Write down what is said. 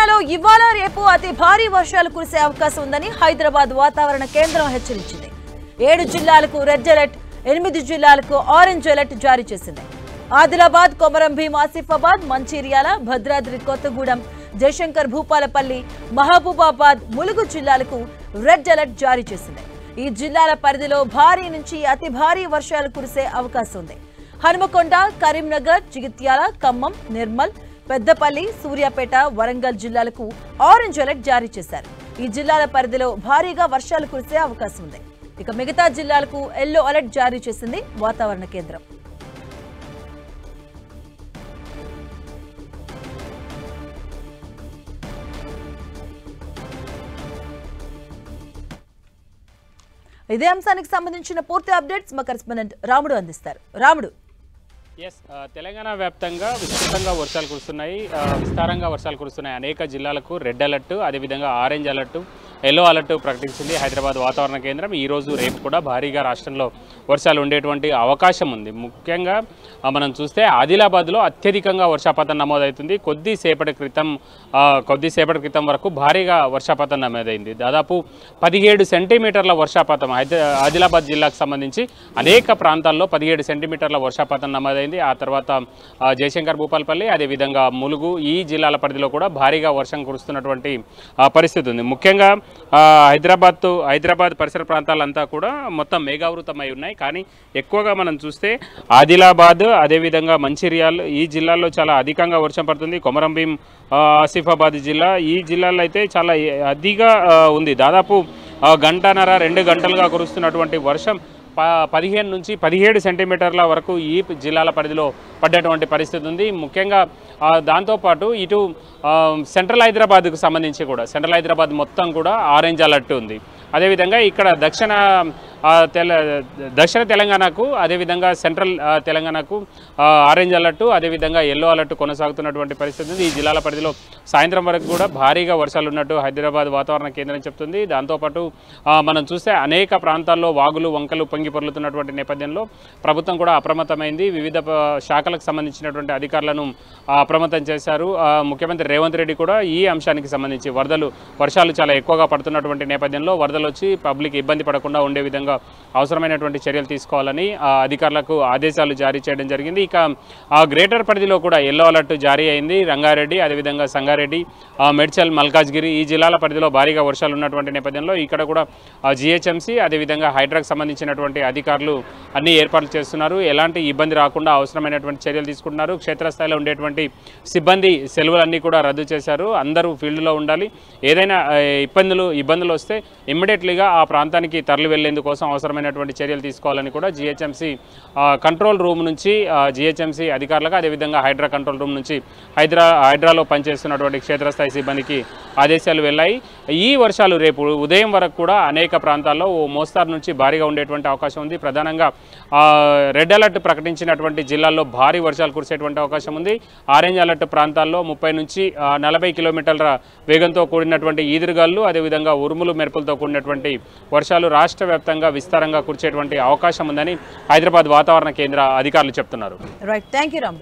తెలంగాణలో ఇవాళ రేపు అతి భారీ వర్షాలు కురిసే అవకాశం ఉందని హైదరాబాద్ వాతావరణ కేంద్రం హెచ్చరించింది. 7 జిల్లాలకు రెడ్ అలర్ట్, 8 జిల్లాలకు ఆరెంజ్ అలర్ట్ జారీ చేసింది. ఆదిలాబాద్, కొమరం భీం, ఆసిఫాబాద్, మంచిర్యాల, భద్రాద్రి కొత్తగూడెం, జయశంకర్ భూపాలపల్లి, మహబూబాబాద్, ములుగు జిల్లాలకు రెడ్ అలర్ట్ జారీ చేసింది. ఈ జిల్లాల పరిధిలో భారీ నుంచి అతి భారీ వర్షాలు కురిసే అవకాశం ఉంది. హనుమకొండ, కరీంనగర్, జగిత్యాల, ఖమ్మం, నిర్మల్, పెద్దపల్లి, సూర్యాపేట, వరంగల్ జిల్లాలకు ఆరెంజ్ అలర్ట్ జారీ చేశారు. ఈ జిల్లాల పరిధిలో భారీగా వర్షాలు కురిసే అవకాశం ఉంది. ఇక మిగతా జిల్లాలకు ఎల్లో అలర్ట్ జారీ చేసింది వాతావరణ కేంద్రం. ఇదే అంశానికి సంబంధించిన పూర్తి అప్డేట్స్ మా కరెస్పాండెంట్ రాముడు అందిస్తారు. రాముడు. తెలంగాణ వ్యాప్తంగా విస్తృతంగా వర్షాలు కురుస్తున్నాయి. అనేక జిల్లాలకు రెడ్ అలర్ట్, అదేవిధంగా ఆరెంజ్ అలర్ట్, ఎల్లో అలర్ట్ ప్రకటించింది హైదరాబాద్ వాతావరణ కేంద్రం. ఈరోజు రేపు కూడా భారీగా రాష్ట్రంలో వర్షాలు ఉండేటువంటి అవకాశం ఉంది. ముఖ్యంగా మనం చూస్తే ఆదిలాబాద్లో అత్యధికంగా వర్షపాతం నమోదవుతుంది. కొద్దిసేపటి క్రితం వరకు భారీగా వర్షపాతం నమోదైంది. దాదాపు 17 సెంటీమీటర్ల వర్షపాతం ఆదిలాబాద్ జిల్లాకు సంబంధించి అనేక ప్రాంతాల్లో 17 సెంటీమీటర్ల వర్షపాతం నమోదైంది. ఆ తర్వాత జయశంకర్ భూపాలపల్లి, అదేవిధంగా ములుగు, ఈ జిల్లాల పరిధిలో కూడా భారీగా వర్షం కురుస్తున్నటువంటి పరిస్థితి ఉంది. ముఖ్యంగా హైదరాబాద్ పరిసర ప్రాంతాలంతా కూడా మొత్తం మేఘావృతమై ఉన్నాయి. కానీ ఎక్కువగా మనం చూస్తే ఆదిలాబాద్, అదేవిధంగా మంచిర్యాల్, ఈ జిల్లాల్లో చాలా అధికంగా వర్షం పడుతుంది. కొమరం భీం, ఆసిఫాబాద్ జిల్లా, ఈ జిల్లాలో అయితే చాలా అధిగా ఉంది. దాదాపు గంటన్నర 2 గంటలుగా కురుస్తున్నటువంటి వర్షం 15 నుంచి 17 సెంటీమీటర్ల వరకు ఈ జిల్లాల పరిధిలో పడ్డటువంటి పరిస్థితి ఉంది. ముఖ్యంగా దాంతోపాటు ఇటు సెంట్రల్ హైదరాబాద్కు సంబంధించి కూడా సెంట్రల్ హైదరాబాద్ మొత్తం కూడా ఆరెంజ్ అలర్ట్ ఉంది. అదేవిధంగా ఇక్కడ దక్షిణ తెలంగాణకు, అదేవిధంగా సెంట్రల్ తెలంగాణకు ఆరెంజ్ అలర్టు, అదేవిధంగా ఎల్లో అలర్టు కొనసాగుతున్నటువంటి పరిస్థితి ఉంది. ఈ జిల్లాల పరిధిలో సాయంత్రం వరకు కూడా భారీగా వర్షాలు ఉన్నట్టు హైదరాబాద్ వాతావరణ కేంద్రం చెప్తుంది. దాంతోపాటు మనం చూస్తే అనేక ప్రాంతాల్లో వాగులు, వంకలు పొంగి పొర్లుతున్నటువంటి నేపథ్యంలో ప్రభుత్వం కూడా అప్రమత్తమైంది. వివిధ శాఖలకు సంబంధించినటువంటి అధికారులను అప్రమత్తం చేశారు. ముఖ్యమంత్రి రేవంత్ రెడ్డి కూడా ఈ అంశానికి సంబంధించి వర్షాలు చాలా ఎక్కువగా పడుతున్నటువంటి నేపథ్యంలో వరదలు వచ్చి పబ్లిక్ ఇబ్బంది పడకుండా ఉండే విధంగా అవసరమైనటువంటి చర్యలు తీసుకోవాలని అధికారులకు ఆదేశాలు జారీ చేయడం జరిగింది. ఇక గ్రేటర్ పరిధిలో కూడా ఎల్లో అలర్ట్ జారీ అయింది. రంగారెడ్డి, అదేవిధంగా సంగారెడ్డి, మేడ్చల్, మల్కాజ్గిరి, ఈ జిల్లాల పరిధిలో భారీగా వర్షాలు ఉన్నటువంటి నేపథ్యంలో ఇక్కడ కూడా జిహెచ్ఎంసీ, అదేవిధంగా హైడ్రాకు సంబంధించినటువంటి అధికారులు అన్ని ఏర్పాట్లు చేస్తున్నారు. ఎలాంటి ఇబ్బంది రాకుండా అవసరమైనటువంటి చర్యలు తీసుకుంటున్నారు. క్షేత్రస్థాయిలో ఉండేటువంటి సిబ్బంది సెలవులన్నీ కూడా రద్దు చేశారు. అందరూ ఫీల్డ్లో ఉండాలి. ఏదైనా ఇబ్బందులు వస్తే ఇమ్మీడియట్లీగా ఆ ప్రాంతానికి తరలి వెళ్లేందుకోసం అవసరమైనటువంటి చర్యలు తీసుకోవాలని కూడా జిహెచ్ఎంసీ కంట్రోల్ రూమ్ నుంచి జిహెచ్ఎంసీ అధికారులకు, అదేవిధంగా హైడ్రా కంట్రోల్ రూమ్ నుంచి హైడ్రాలో పనిచేస్తున్నటువంటి క్షేత్రస్థాయి సిబ్బందికి ఆదేశాలు వెళ్ళాయి. ఈ వర్షాలు రేపు ఉదయం వరకు కూడా అనేక ప్రాంతాల్లో మోస్తారు నుంచి భారీగా ఉండేటువంటి అవకాశం ఉంది. ప్రధానంగా రెడ్ అలర్ట్ ప్రకటించినటువంటి జిల్లాల్లో భారీ వర్షాలు కురిసేటువంటి అవకాశం ఉంది. ఆరెంజ్ అలర్ట్ ప్రాంతాల్లో 30 నుంచి 40 కిలోమీటర్ల వేగంతో కూడినటువంటి ఈదురుగాలు, అదేవిధంగా ఉరుములు మెరుపులతో కూడినటువంటి వర్షాలు రాష్ట్ర వ్యాప్తంగా విస్తారంగా కురిసేటువంటి అవకాశం ఉందని హైదరాబాద్ వాతావరణ కేంద్ర అధికారులు చెప్తున్నారు. Right, thank you Ram.